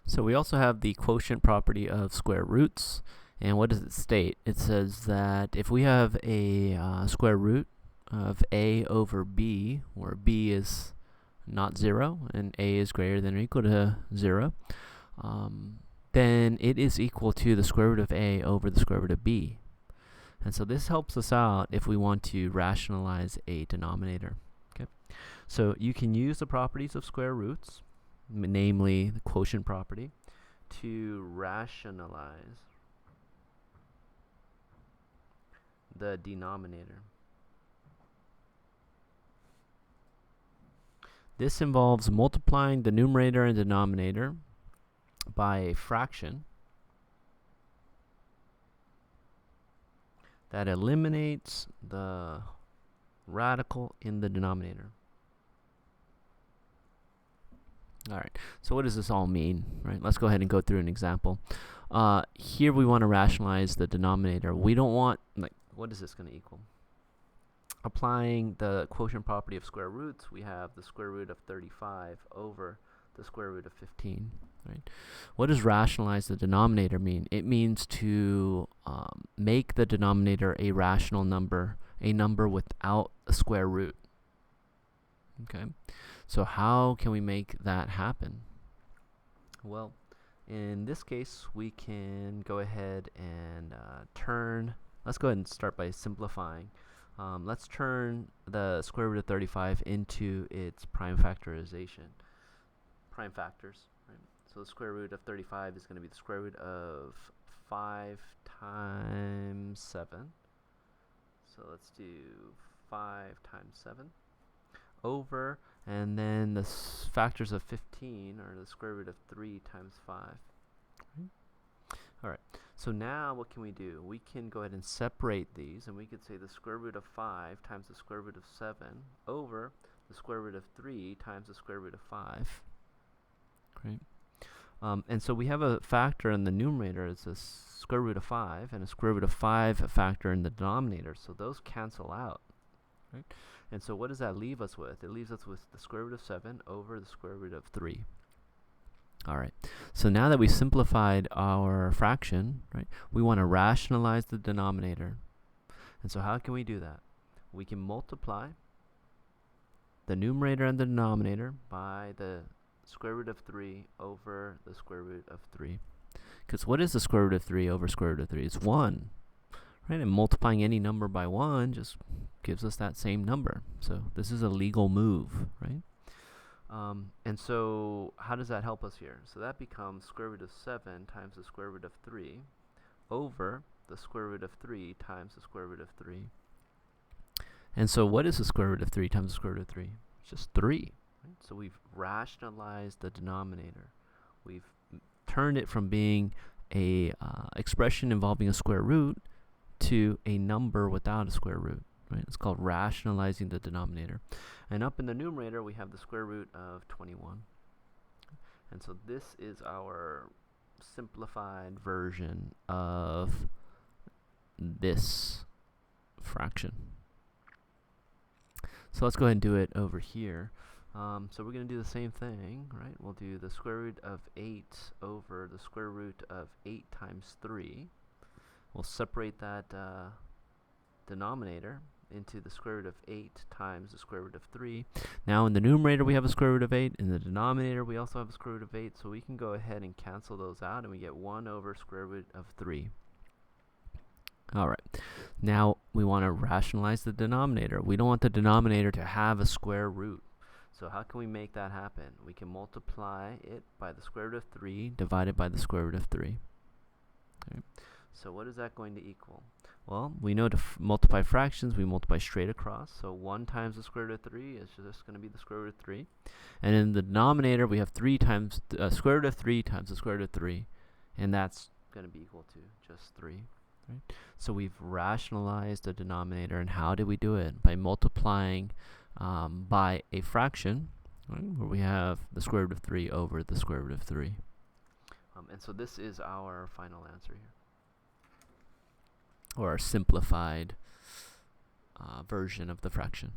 So we also have the quotient property of square roots. And what does it state? It says that if we have a square root of a over b, where b is not 0 and a is greater than or equal to 0, then it is equal to the square root of a over the square root of b. And so this helps us out if we want to rationalize a denominator. Okay, so you can use the properties of square roots, namely the quotient property, to rationalize the denominator. This involves multiplying the numerator and denominator by a fraction that eliminates the radical in the denominator. Alright, so what does this all mean? Right, let's go ahead and go through an example. Here we want to rationalize the denominator. We don't want, like, what is this going to equal? Applying the quotient property of square roots, we have the square root of 35 over the square root of 15. Right? What does rationalize the denominator mean? It means to make the denominator a rational number, a number without a square root. Okay, so how can we make that happen? Well, in this case, we can go ahead and let's go ahead and start by simplifying. Let's turn the square root of 35 into its prime factors. Right? So the square root of 35 is going to be the square root of 5 times 7. So let's do 5 times 7 over, and then the factors of 15 are the square root of 3 times 5. Right? Alright, so now what can we do? We can go ahead and separate these, and we could say the square root of 5 times the square root of 7 over the square root of 3 times the square root of 5. Great. And so we have a factor in the numerator. It's a square root of 5, and a square root of 5 factor in the denominator. So those cancel out. Right? And so what does that leave us with? It leaves us with the square root of 7 over the square root of 3. Alright, so now that we simplified our fraction, right, we want to rationalize the denominator. And so how can we do that? We can multiply the numerator and the denominator by the square root of 3 over the square root of 3. Because what is the square root of 3 over square root of 3? It's 1. Right? And multiplying any number by 1 just gives us that same number. So this is a legal move, right? And so how does that help us here? So that becomes square root of 7 times the square root of 3 over the square root of 3 times the square root of 3. And so what is the square root of 3 times the square root of 3? It's just 3. Right? So we've rationalized the denominator. We've turned it from being a expression involving a square root to a number without a square root. Right? It's called rationalizing the denominator. And up in the numerator, we have the square root of 21. And so this is our simplified version of this fraction. So let's go ahead and do it over here. So we're going to do the same thing, right? We'll do the square root of 8 over the square root of 8 times 3. We'll separate that denominator into the square root of 8 times the square root of 3. Now in the numerator we have a square root of 8. In the denominator we also have a square root of 8. So we can go ahead and cancel those out, and we get 1 over square root of 3. Alright, now we want to rationalize the denominator. We don't want the denominator to have a square root. So how can we make that happen? We can multiply it by the square root of 3 divided by the square root of 3. Okay. So what is that going to equal? Well, we know to multiply fractions, we multiply straight across. So 1 times the square root of 3 is just going to be the square root of 3. And in the denominator, we have 3 times square root of 3 times the square root of 3. And that's going to be equal to just 3. Right? So we've rationalized the denominator. And how did we do it? By multiplying by a fraction, right, where we have the square root of 3 over the square root of 3. And so this is our final answer here, or our simplified version of the fraction.